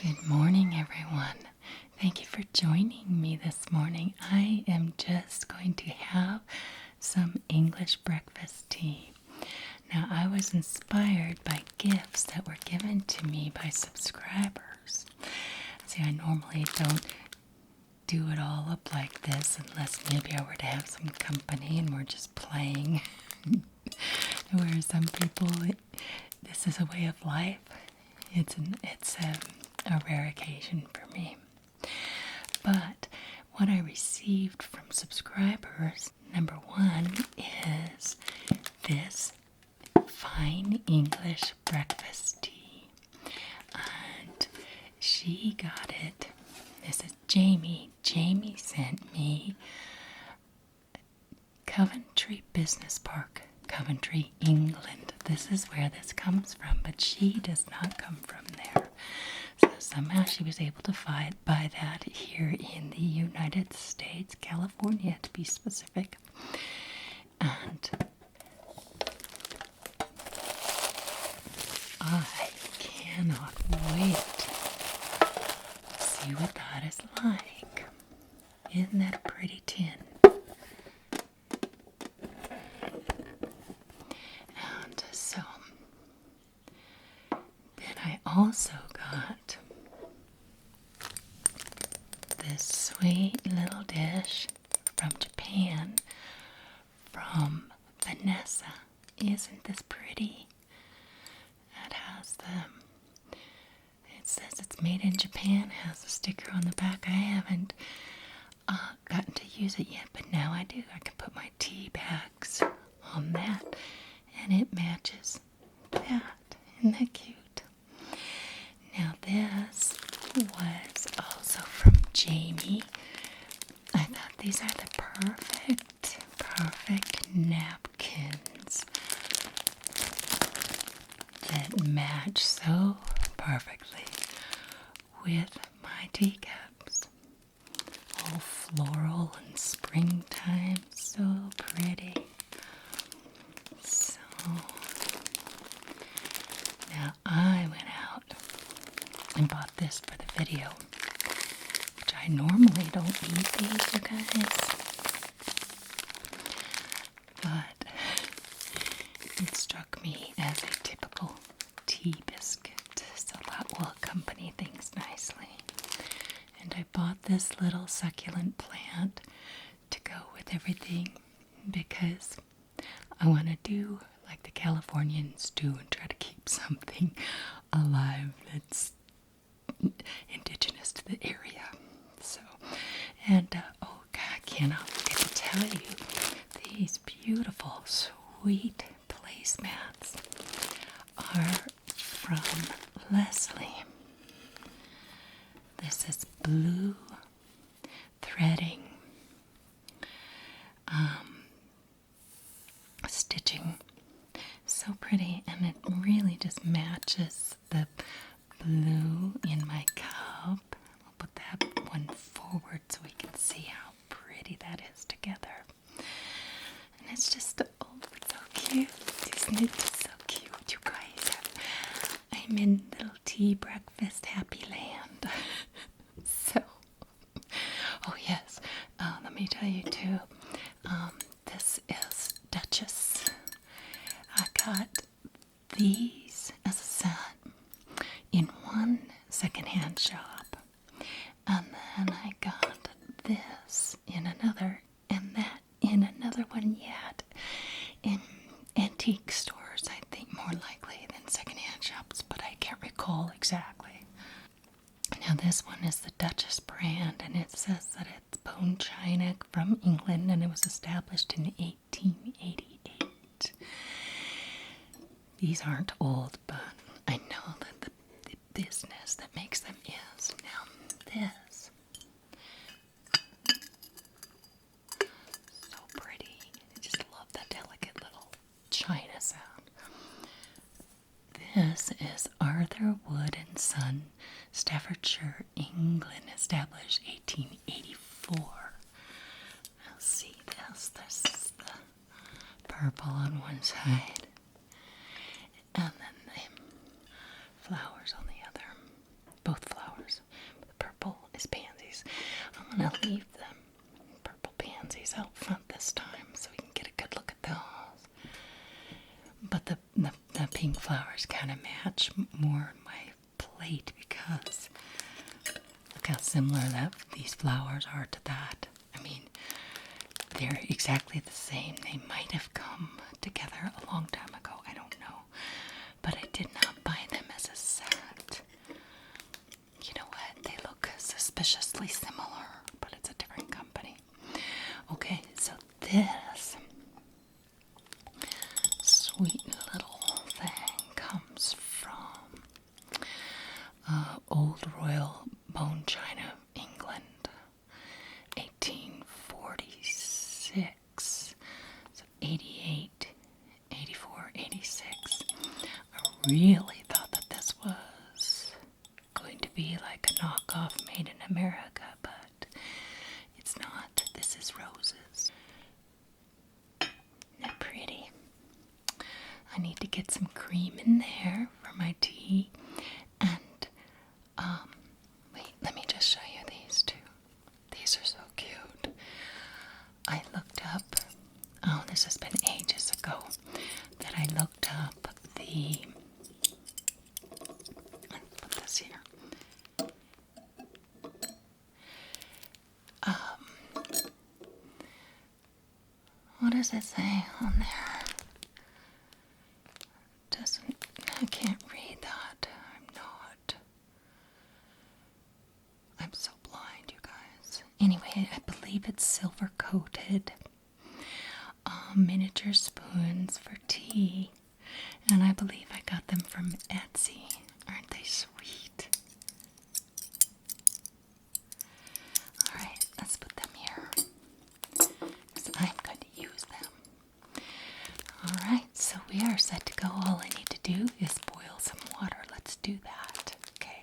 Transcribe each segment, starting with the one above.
Good morning, everyone. Thank you for joining me this morning. I am just going to have some English breakfast tea. Now, I was inspired by gifts that were given to me by subscribers. See, I normally don't do it all up like this unless maybe I were to have some company and we're just playing. Where some people, this is a way of life. It's a rare occasion for me. But what I received from subscribers, number one, is this fine English breakfast tea. And she got it. This is Jamie. Jamie sent me Coventry Business Park, Coventry, England. This is where this comes from, but she does not come from there. So somehow she was able to buy that here in the United States, California to be specific. And I cannot wait to see what that is like. Isn't that a pretty tin? And so then I also got this sweet little dish from Japan from Vanessa. Isn't this pretty? It has it says it's made in Japan. It has a sticker on the back. I haven't gotten to use it yet, but now I do. I can put my tea bags on that, and it matches that. Isn't that cute? Now this was also from Jamie. I thought these are the perfect napkins that match so perfectly with my teacups. All floral and springtime, so pretty. So now I went out and bought this for the video, which I normally don't eat these, you guys. But it struck me as a typical tea biscuit, so that will accompany things nicely. And I bought this little succulent plant to go with everything because I want to do like the Californians do and try to keep something alive that's indigenous to the area. So, and oh God, I cannot forget to tell you, these beautiful, sweet placemats are from Leslie. This is blue threading, stitching. So pretty, and it really just matches the blue in my cup. I'll put that one forward so we can see how pretty that is together. And it's just, oh, it's so cute. Isn't it just so cute, you guys? I'm in little tea breakfast happy land. So, oh yes, let me tell you too, this is Duchess. I got these as a set in one secondhand shop, and then I got this in another, and that in another one yet, in antique stores, I think more likely than secondhand shops, but I can't recall exactly. Now this one is the Duchess brand, and it says that it's bone china from England, and it was established in 1888. These aren't old, but I know that the business that makes them is. Now this, so pretty. I just love that delicate little china sound. This is Arthur Wood and Son, Staffordshire, England, established 1884. Now see this. This is the purple on one side, and then the flowers on the other. Both flowers. flowers kind of match more my plate because look how similar these flowers are to that. I mean, they're exactly the same. They might have come together a long time ago. I don't know. But I did not buy them as a set. You know what? They look suspiciously similar, but it's a different company. Okay, so this sweet little thing comes from Old Royal Bone China, England, 1846. So 88, 84, 86. I really thought that this was going to be like a knockoff made in America, but it's not. This is roses. Isn't that pretty? I need to get some cream in there for my tea. And, wait, let me just show you these two. These are so cute. I looked up, oh, this has been ages ago, that I looked up the, let's put this here. What does it say on there? I can't read that. I'm so blind, you guys. Anyway, I believe it's silver coated. Miniature spoons for tea. And I believe I got them from Etsy. Aren't they sweet? Alright, let's put them here. Because I'm going to use them. Alright, so we are set to go. All I need to do is boil some water. Let's do that. Okay.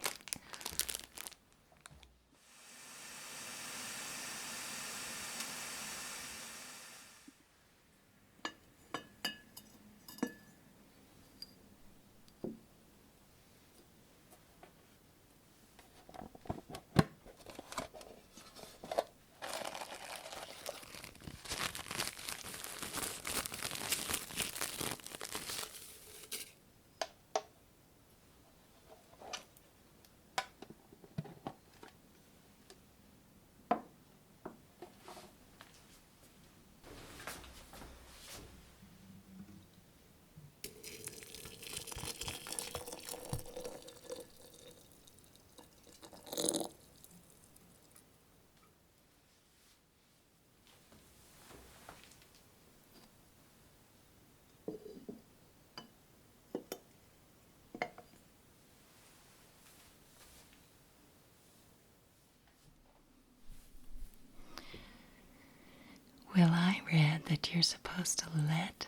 Well, I read that you're supposed to let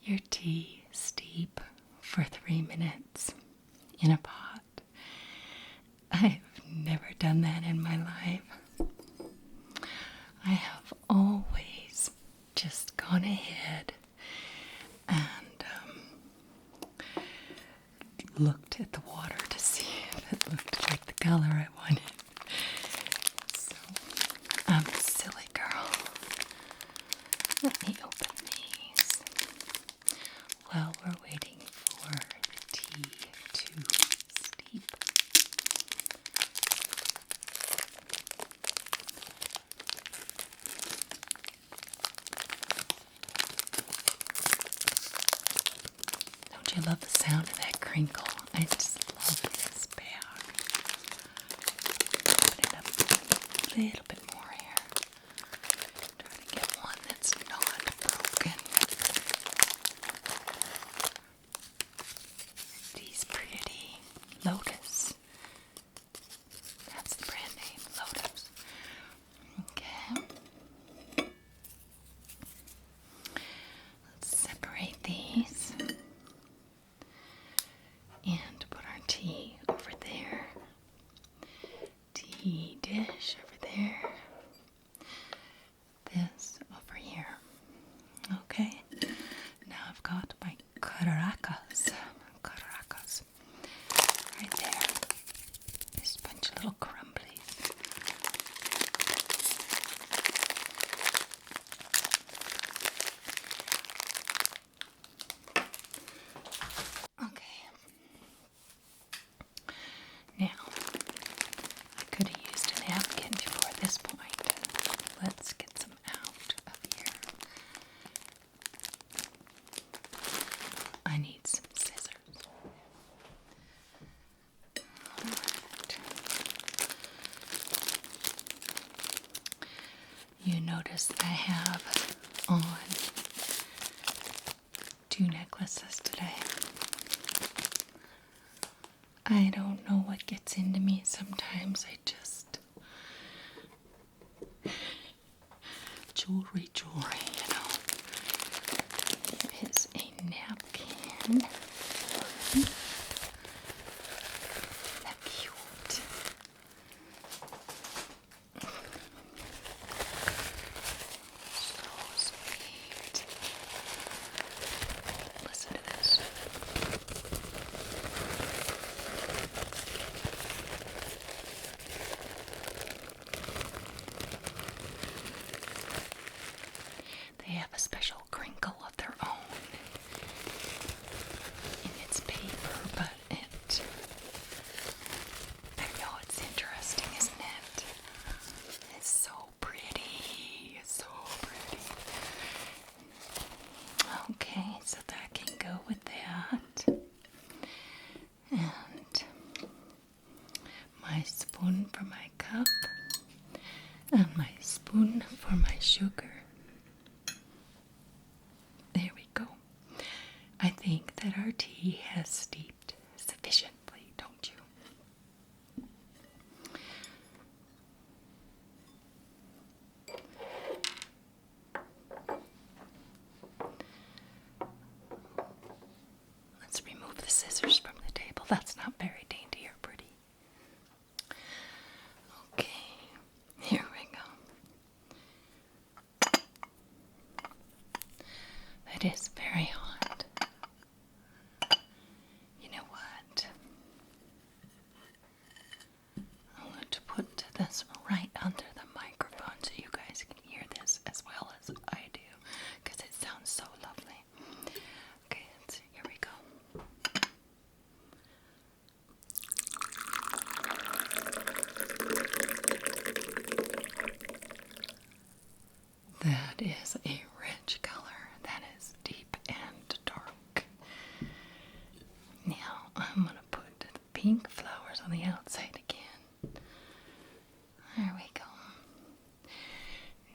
your tea steep for 3 minutes in a pot. I've never done that in my life. I have always just gone ahead and looked at the water to see if it looked like the color I wanted. So, I'm a silly girl. Let me open these while we're waiting for the tea to steep. Don't you love the sound of that crinkle? I just love this bag. Put it up a little bit more here. Try to get one that's not broken. These pretty Lotus. That's the brand name, Lotus. Okay. Let's separate these. And put our tea over there. Tea dish over there. I need some scissors. Alright. You notice I have on 2 necklaces today. I don't know what gets into me. Sometimes I just... Jewelry, you know. There is a napkin. That's cute. So sweet. Listen to this. They have a special crinkle of their own in its paper, but I know it's interesting, isn't it? It's so pretty, so pretty. Okay, so that can go with that. And my spoon for my cup, and my spoon for my sugar. There we go. I think that our tea has steeped sufficiently, don't you? Let's remove the scissors from the table. That's not very dainty or pretty. Okay, here we go. It is very hot. You know what? I'm going to put this right under the microphone so you guys can hear this as well as I do, because it sounds so lovely. Okay, here we go. That is a rich color. That is deep and dark. Now I'm going to put the pink flowers on the outside again. There we go.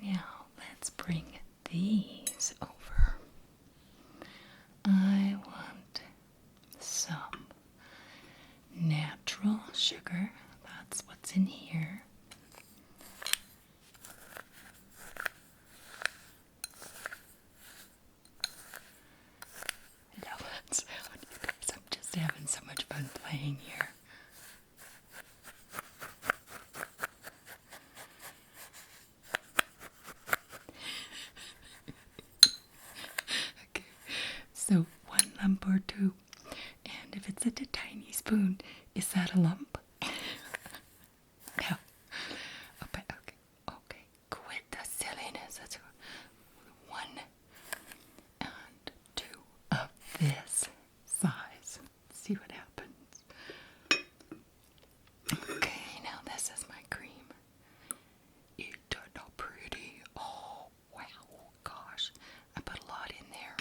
Now let's bring these over. I want some natural sugar. That's what's in here. I'm just having so much fun playing here. Okay, so 1 lump or 2, and if it's a tiny spoon, is that a lump? No. Okay, quit the silliness. That's 1 and 2 of this size. See what happens. Okay, now this is my cream. It turned out pretty. Oh, wow, gosh. I put a lot in there.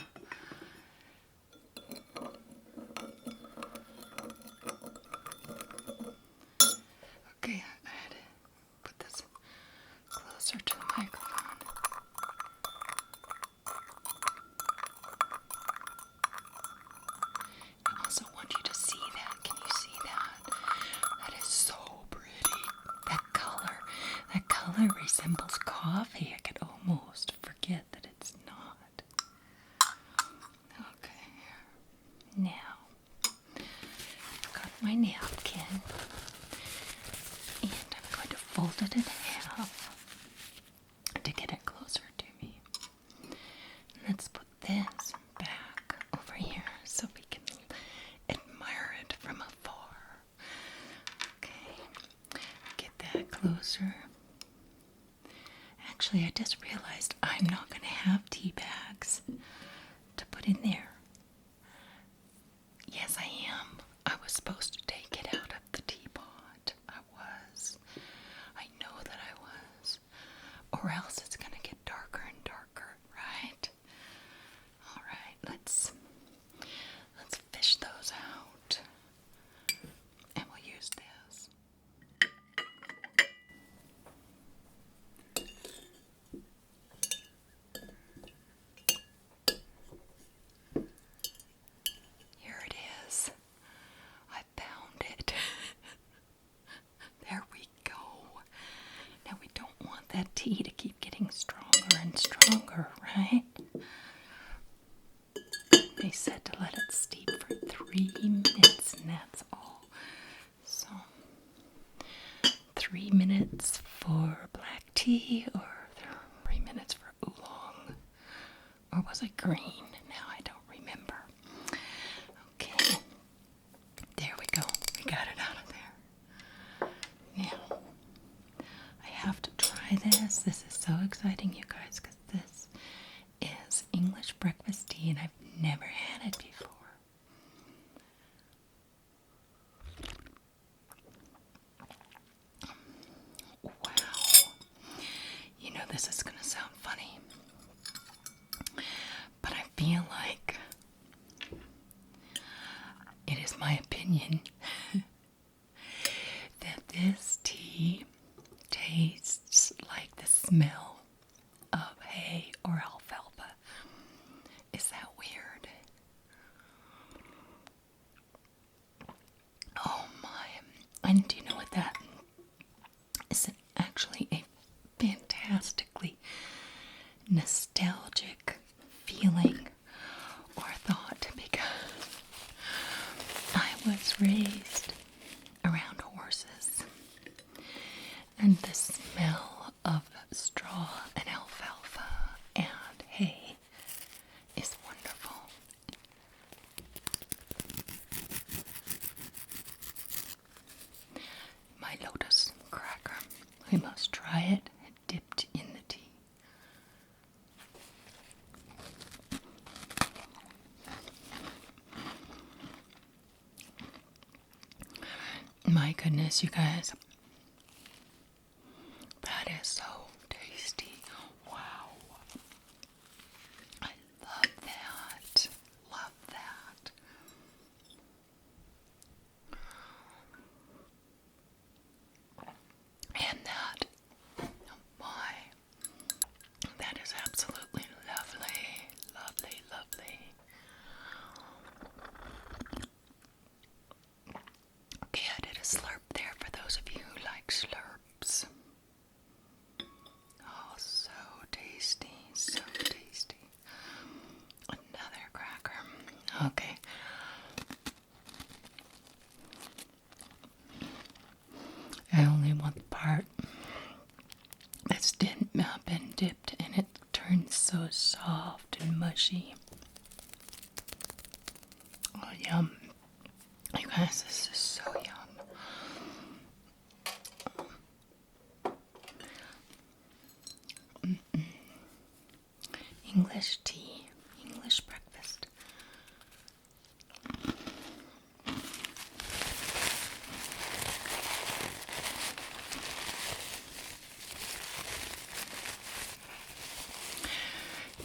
Okay, I had to put this closer to the microphone. I also want you to see that. Can you see that? That is so pretty. That color resembles coffee. I could almost forget that it's not. Okay, now I've got my napkin, and I'm going to fold it in half to get it closer to me. Let's put this back over here so we can admire it from afar. Okay, get that closer. Actually, I just realized I'm not going to have tea bags to put in there. Yes, I am. I was supposed to take it out of the teapot. I was. I know that I was. Or else it's going to get darker and darker, right? All right, let's they said to let it steep for 3 minutes, and that's all. So 3 minutes for black tea, or 3 minutes for oolong, or was it green? Now I don't remember. Okay, there we go. We got it out of there. Now I have to try this. This is so exciting, you guys, because this is English breakfast tea, and I've never had it before. Wow. You know, this is going to sound funny, but I feel like it is my opinion that this tea tastes like the smell of hay or alfalfa. Is that weird? Oh my. And do you know what that is? Actually a fantastically nostalgic feeling or thought, because I was raised around horses, and the smell of straw and alfalfa and hay is wonderful. My lotus cracker. We must try it dipped in the tea. My goodness, you guys. That is so tasty. Wow. I love that. Love that. And that, oh my, that is absolutely lovely. Lovely, lovely. Okay, I did a slurp there for those of you who like slurps. Oh, so tasty, so tasty. Another cracker. Okay. I only want the part that's been dipped, and it turns so soft and mushy. Oh, yum. You guys, this is so yum. English tea, English breakfast.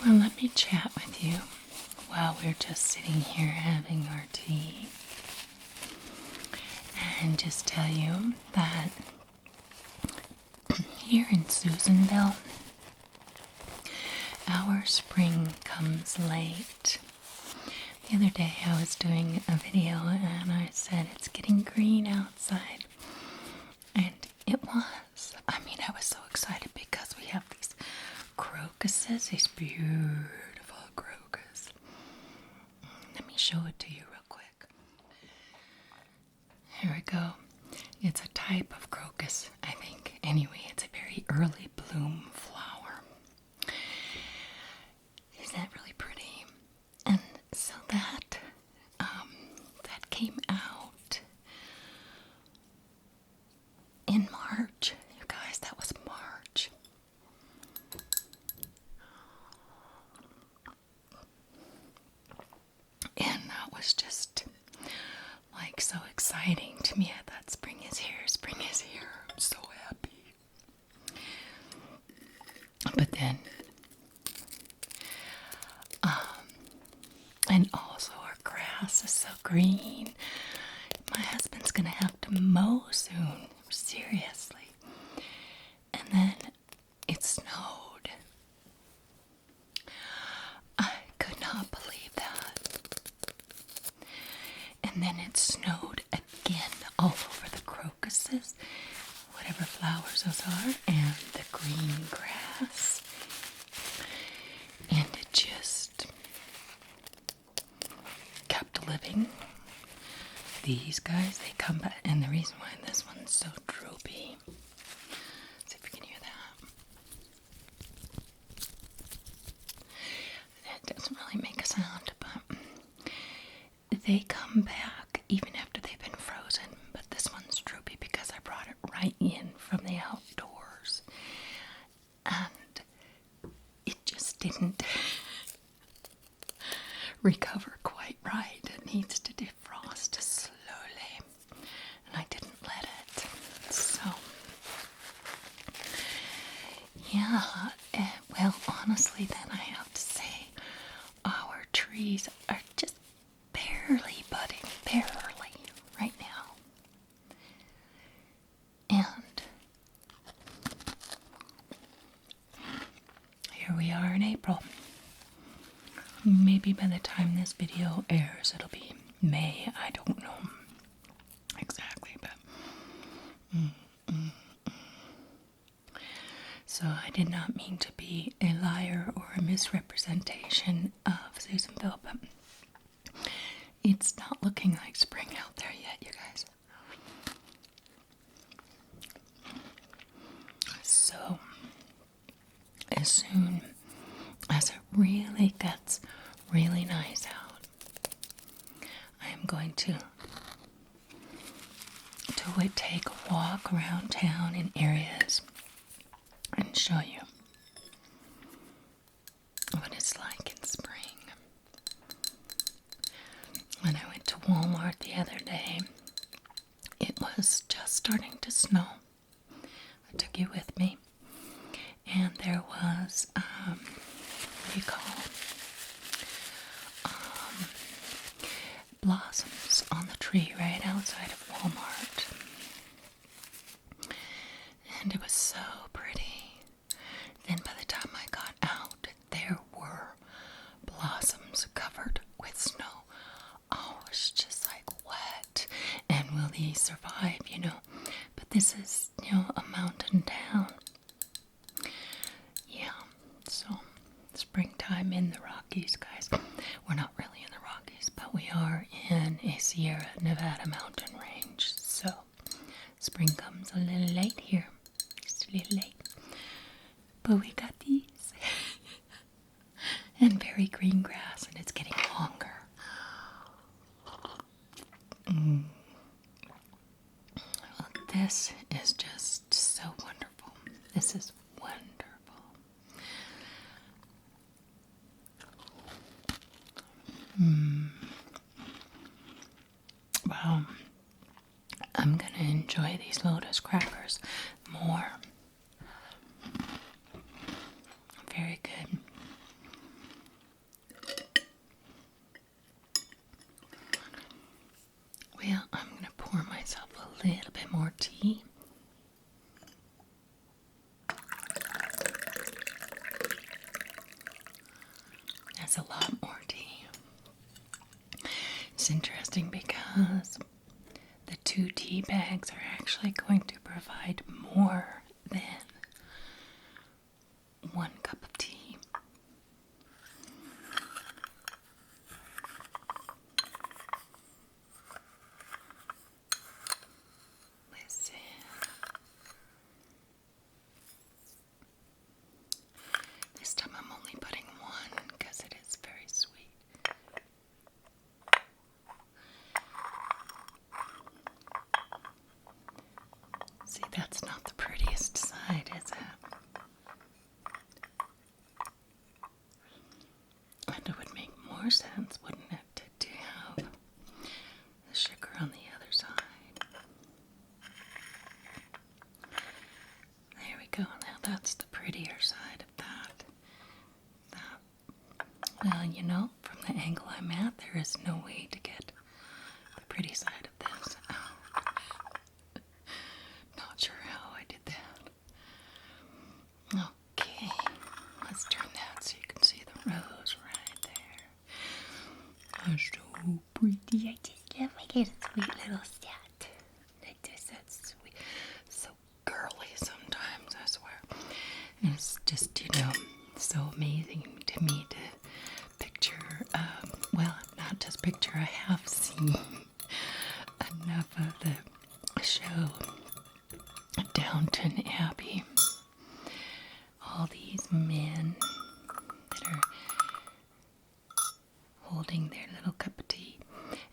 Well, let me chat with you while we're just sitting here having our tea, and just tell you that here in Susanville, our spring comes late. The other day I was doing a video and I said it's getting green outside, and it was. I mean, I was so excited because we have these crocuses, these beautiful crocus. Let me show it to you real quick. Here we go. It's a type of crocus, I think. Anyway, it's a very early bloom flower. Isn't that really pretty? And so that came out in March. You guys, that was March. And that was just like so exciting to me. I thought spring is here, spring is here. I'm so happy. But then, and also our grass is so green. My husband's gonna have to mow soon, seriously. And then it snowed. I could not believe that. And then it snowed again all over the crocuses, whatever flowers those are, and the green grass. And it just, living. These guys, they come back, and the reason why this one's so droopy, see if you can hear that. It doesn't really make a sound, but they come back even after they've been frozen. But this one's droopy because I brought it right in from the outdoors, and it just didn't recover quite right. It needs to defrost slowly, and I didn't let it. So, yeah, well, honestly, then I have to say, our trees are just barely budding, barely, right now. And here we are in April. Maybe by the time this video airs, it'll be May. I don't know exactly, but so I did not mean to be a liar or a misrepresentation of Susanville, but it's not looking like spring out there yet, you guys. So as soon as it really gets really nice out, I am going to take a walk around town in areas and show you what it's like in spring. When I went to Walmart the other day, it was just starting to snow. I took you with me, and there was what do you call blossoms on the tree right outside of Walmart. And it was so pretty. Then by the time I got out, there were blossoms covered with snow. Oh, it was just like, what? And will these survive, you know? But this is, you know, a mountain town. Yeah, so springtime in the Rockies, guys. We're not really in the Rockies, but we are in a Sierra Nevada mountain range. So spring comes a little late here. Just a little late. But we got these. And very green grass, and it's getting longer. Well, this is just so wonderful. This is wonderful. Well, I'm going to enjoy these Lotus crackers more. Very good. Well, I'm going to pour myself a little bit more tea. That's a lot more tea. It's interesting because the 2 tea bags are actually going to provide more than 1 cup of tea. Listen. This time I'm only putting 1 because it is very sweet. See, that's not the prettiest side, is it? And it would make more sense, wouldn't it, to have the sugar on the other side. There we go. Now that's the prettier side of that. Well, you know, from the angle I'm at, there is no way to get the pretty side of this out. Not sure how I did that. Okay, let's turn that so you can see the rose right there. That's so pretty. I just love like a sweet little set. Like this, that's sweet. So girly sometimes, I swear. And it's just, you know, so amazing to me to picture, well, not just picture, I have holding their little cup of tea,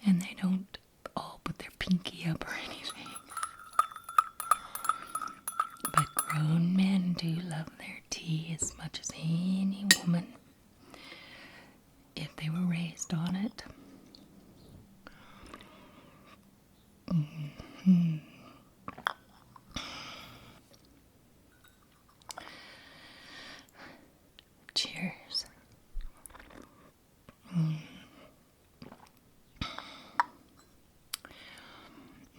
and they don't all put their pinky up or anything. But grown men do love their tea as much as any woman, if they were raised on it. Mm-hmm. Cheers.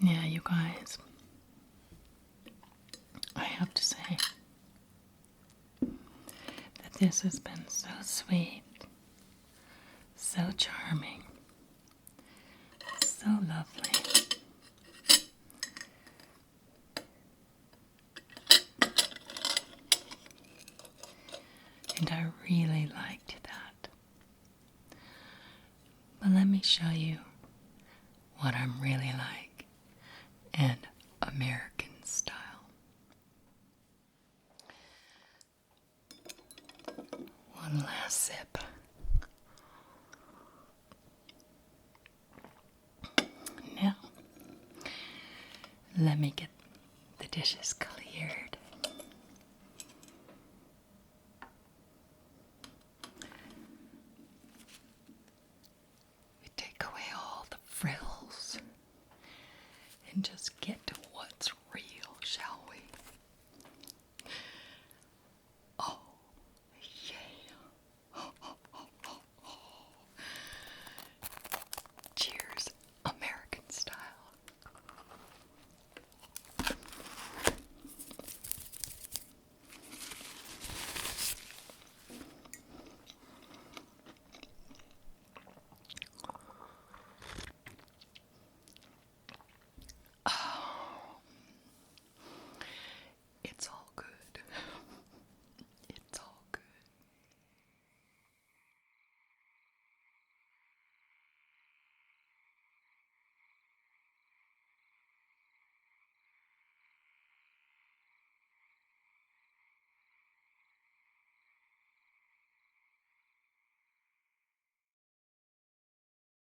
Yeah, you guys, I have to say that this has been so sweet, so charming, so lovely. And I really liked that. But let me show you what I'm really like in American style. One last sip. Now, let me get the dishes cleared.